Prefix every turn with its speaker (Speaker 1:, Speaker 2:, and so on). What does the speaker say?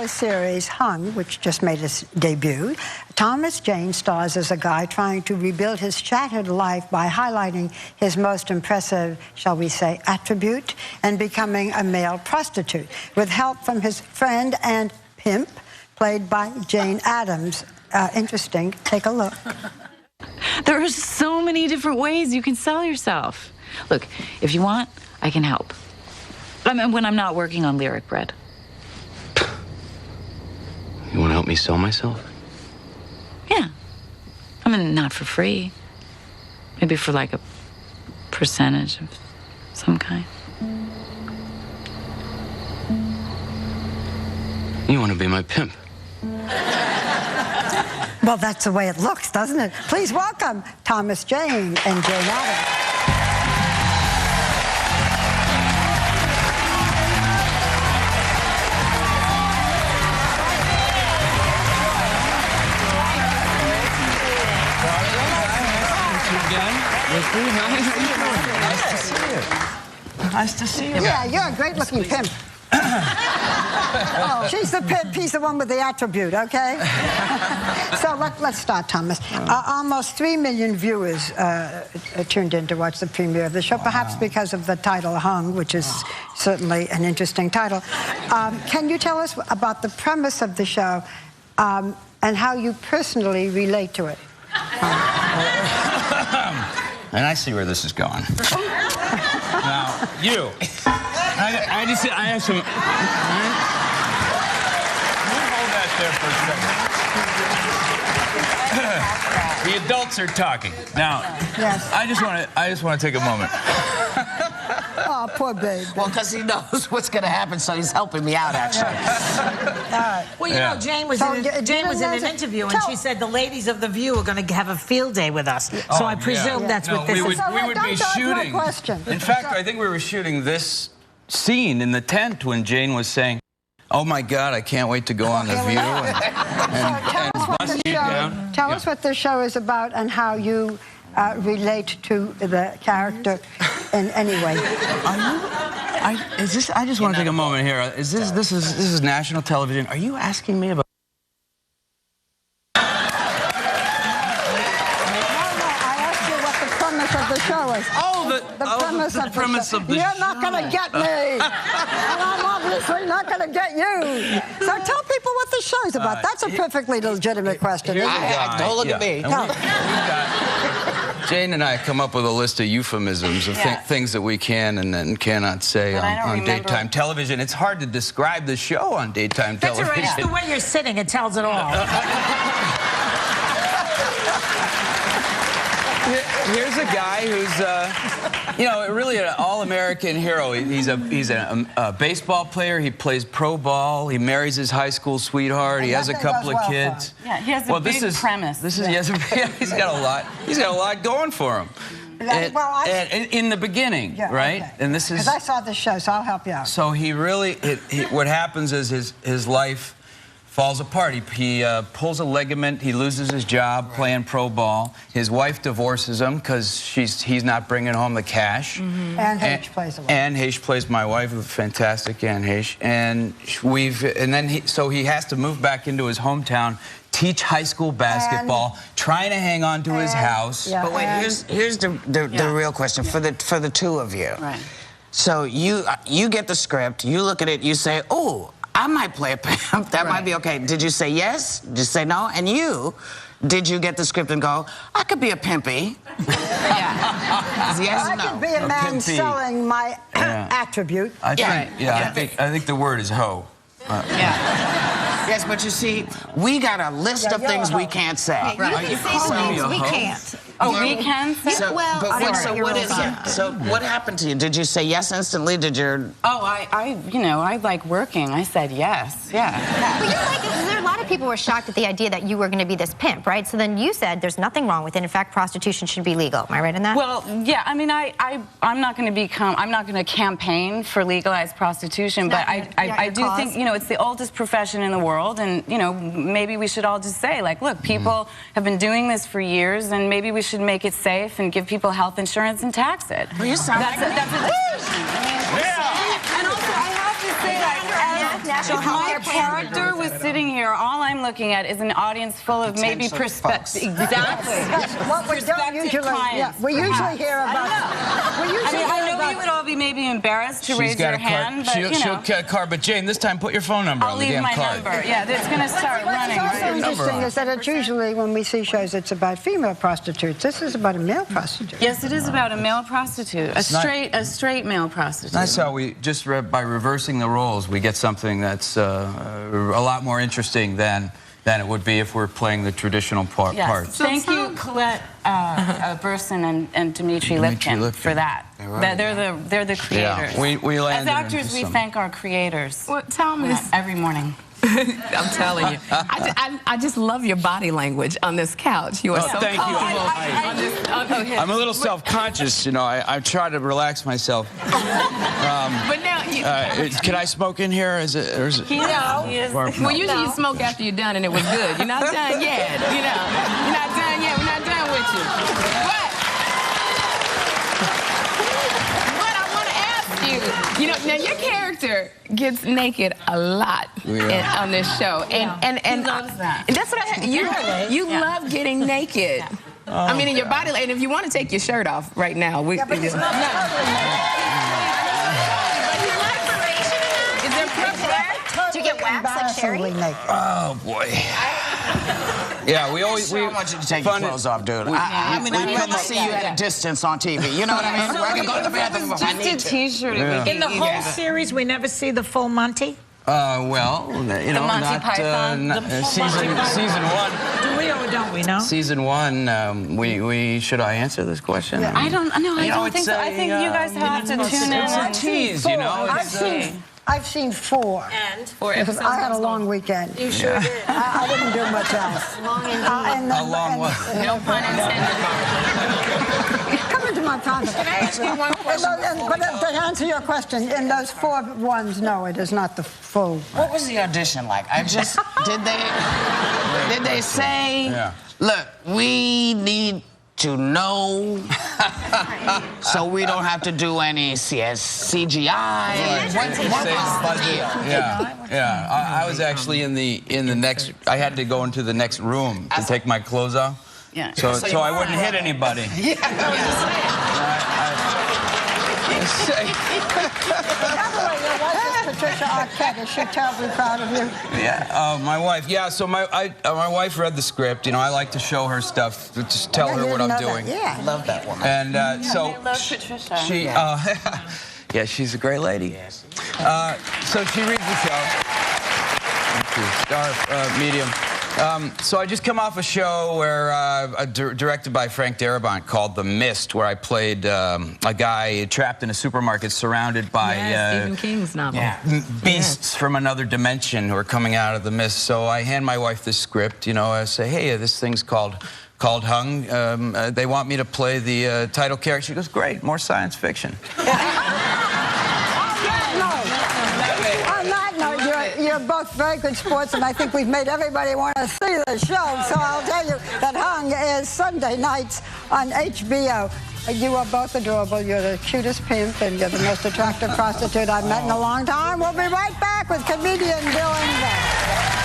Speaker 1: HBO series Hung, which just made its debut, Thomas Jane stars as a guy trying to rebuild his shattered life by highlighting his most impressive, shall we say, attribute and becoming a male prostitute, with help from his friend and pimp, played by Jane Addams. Interesting. Take a look.
Speaker 2: There are so many different ways you can sell yourself. Look, if you want, I can help. I mean, when I'm not working on Lyric Bread.
Speaker 3: You want to help me sell myself?
Speaker 2: Yeah. I mean, not for free. Maybe for like a percentage of some kind.
Speaker 3: You want to be my pimp?
Speaker 1: Well, that's the way it looks, doesn't it? Please welcome Thomas Jane and Jane Addams.
Speaker 4: Nice to see you.
Speaker 1: Yeah, you're a great-looking pimp. Oh, she's the pimp, he's the one with the attribute, okay? So let's start, Thomas. Almost 3 million viewers tuned in to watch the premiere of the show, perhaps because of the title Hung, which is certainly an interesting title. Can you tell us about the premise of the show and how you personally relate to it?
Speaker 4: And I see where this is going. Now, you. I have some... Hold that there for a second. The adults are talking. Now,
Speaker 1: yes.
Speaker 4: I just want to take a moment.
Speaker 1: Oh, poor babe.
Speaker 5: Well, because he knows what's going to happen, so he's helping me out, actually.
Speaker 6: Well, you know, Jane was in an interview, and she said the ladies of The View are going to have a field day with us. So I presume that's what this is.
Speaker 4: We would be shooting. In fact, I think we were shooting this scene in the tent when Jane was saying, "Oh my God, I can't wait to go on The View."
Speaker 1: Tell us what the show is about and how you relate to the character in any way.
Speaker 4: I just want to take a moment here. This is national television. Are you asking me about?
Speaker 1: Of the show is.
Speaker 4: Oh, the premise of the show.
Speaker 1: You're not going to get me. And I'm obviously not going to get you. So tell people what the show's about. That's a perfectly legitimate question.
Speaker 5: Don't look at me.
Speaker 4: Jane and I come up with a list of euphemisms of things that we can and then cannot say on daytime television. It's hard to describe the show on daytime television.
Speaker 6: That's the way you're sitting, it tells it all.
Speaker 4: Here's a guy who's, you know, really an all-American hero. He's a baseball player. He plays pro ball. He marries his high school sweetheart. He has a couple of kids.
Speaker 2: Yeah, he has a big premise.
Speaker 4: He's got a lot. He's got a lot going for him. And in the beginning, right?
Speaker 1: Okay.
Speaker 4: And this is
Speaker 1: because I saw this show, so I'll help you out.
Speaker 4: So he really, what happens is his life falls apart. He pulls a ligament. He loses his job playing pro ball. His wife divorces him because he's not bringing home the cash.
Speaker 1: Anne Heche plays the wife.
Speaker 4: Anne Heche plays my wife, fantastic Anne Heche. And so he has to move back into his hometown, teach high school basketball, trying to hang on to his house.
Speaker 5: Yeah, but wait, here's the real question for the two of you.
Speaker 2: Right.
Speaker 5: So you get the script, you look at it, you say, "Oh, I might play a pimp. That might be okay." Did you say yes? Did you say no? And did you get the script and go, "I could be a pimpy"? Yes or no?
Speaker 1: I could be a man selling my attribute.
Speaker 4: I think the word is hoe.
Speaker 5: Yes, but you see, we got a list of things we can't say.
Speaker 6: Right. You can say things we can't.
Speaker 2: Oh, we can say?
Speaker 5: So what is it? So what happened to you? Did you say yes instantly? Did your...
Speaker 2: Oh, I like working. I said yes. Yeah.
Speaker 7: Well, you're like, there are a lot of people were shocked at the idea that you were going to be this pimp, right? So then you said there's nothing wrong with it. In fact, prostitution should be legal. Am I right in that?
Speaker 2: Well, yeah. I mean, I'm not going to campaign for legalized prostitution, but I do think, you know, it's the oldest profession in the world, and, you know, maybe we should all just say, like, look, people have been doing this for years, and maybe we should make it safe and give people health insurance and tax it.
Speaker 5: Well, you sound
Speaker 2: that's a decision. And also, I have to say, like,
Speaker 7: national
Speaker 2: If my
Speaker 7: health care plan.
Speaker 2: character was sitting here, all I'm looking at is an audience full of maybe
Speaker 5: Potential
Speaker 2: exactly.
Speaker 1: What we don't usually, we usually hear about.
Speaker 2: I know you would all be maybe embarrassed to raise your hand, but
Speaker 4: she'll get a card. But Jane, this time put your phone number
Speaker 2: I'll
Speaker 4: on the
Speaker 2: leave
Speaker 4: damn
Speaker 2: my
Speaker 4: card.
Speaker 2: number. Yeah, it's going to start running.
Speaker 1: What's also interesting is that it's usually, when we see shows, it's about female prostitutes. This is about a male prostitute.
Speaker 2: Yes, it is about a male prostitute, a straight male prostitute.
Speaker 4: That's how we just by reversing the roles, we get something that's a lot more interesting than it would be if we're playing the traditional parts.
Speaker 2: So thank you, Colette Burson and Dimitri Lipkin for that. They're the creators.
Speaker 4: Yeah, we landed
Speaker 2: as actors, we thank our creators.
Speaker 8: Well, Thomas,
Speaker 2: every morning.
Speaker 8: I'm telling you, I just love your body language on this couch. You are so
Speaker 4: thank you. I'm a little self-conscious, you know. I try to relax myself.
Speaker 8: But now,
Speaker 4: can I smoke in here? Is it?
Speaker 8: Well, usually you smoke after you're done, and it was good. You're not done yet. You know, you're not done yet. We're not done with you. But I want to ask you. You know, now your character gets naked a lot on this show, and
Speaker 2: he loves that.
Speaker 8: That's what you love getting naked. I mean, in your body, and if you want to take your shirt off right now, we.
Speaker 1: But it's not
Speaker 7: Is there prep? Do you get wax like Sherry?
Speaker 4: Oh boy. Yeah, we always.
Speaker 5: I want you to take your clothes off, dude. I mean, I'd rather see you at a distance on TV. You know what I mean? Where I can go to the bathroom if I need
Speaker 2: Just a
Speaker 5: to.
Speaker 2: T-shirt.
Speaker 6: In the whole series, we never see the full Monty?
Speaker 4: Well, you know,
Speaker 2: Monty
Speaker 4: not
Speaker 2: Python,
Speaker 4: season one.
Speaker 6: Do we or don't we, no?
Speaker 4: Season one, we should I answer this question?
Speaker 2: I don't know. I don't think so. I think you guys have to tune in.
Speaker 4: It's a tease, you know.
Speaker 1: I've seen 4.
Speaker 6: And?
Speaker 1: 4 episodes. I had a long weekend.
Speaker 6: You sure did.
Speaker 1: I didn't do much else.
Speaker 4: How long was it?
Speaker 2: No pun intended.
Speaker 1: Come into my contact.
Speaker 6: Can I ask you one question?
Speaker 1: But to answer your question, in those 4 ones, no, it is not the full.
Speaker 5: What was the audition like? Did they say, look, we need to know so we don't have to do any CGI?
Speaker 4: I was actually in the next. I had to go into the next room to take my clothes off.
Speaker 2: Yeah.
Speaker 4: So I wouldn't hit anybody.
Speaker 1: Patricia Arquette, is she terribly proud of you?
Speaker 4: Yeah, my wife. Yeah, so my wife read the script. You know, I like to show her stuff, just tell her what I'm doing.
Speaker 1: Yeah,
Speaker 5: Love that woman.
Speaker 4: And so
Speaker 2: I love Patricia.
Speaker 4: she, yeah, she's a great lady.
Speaker 5: Yes.
Speaker 4: So she reads the show. Thank you. Star medium. So I just come off a show where directed by Frank Darabont called The Mist, where I played a guy trapped in a supermarket surrounded by
Speaker 8: Stephen King's novel.
Speaker 4: Beasts from another dimension who are coming out of the mist. So I hand my wife this script, you know, I say, hey, this thing's called Hung. They want me to play the title character. She goes, great, more science fiction.
Speaker 1: You're both very good sports, and I think we've made everybody want to see the show. So I'll tell you that Hung is Sunday nights on HBO. You are both adorable. You're the cutest pimp, and you're the most attractive prostitute I've met in a long time. We'll be right back with comedian Bill Engvall.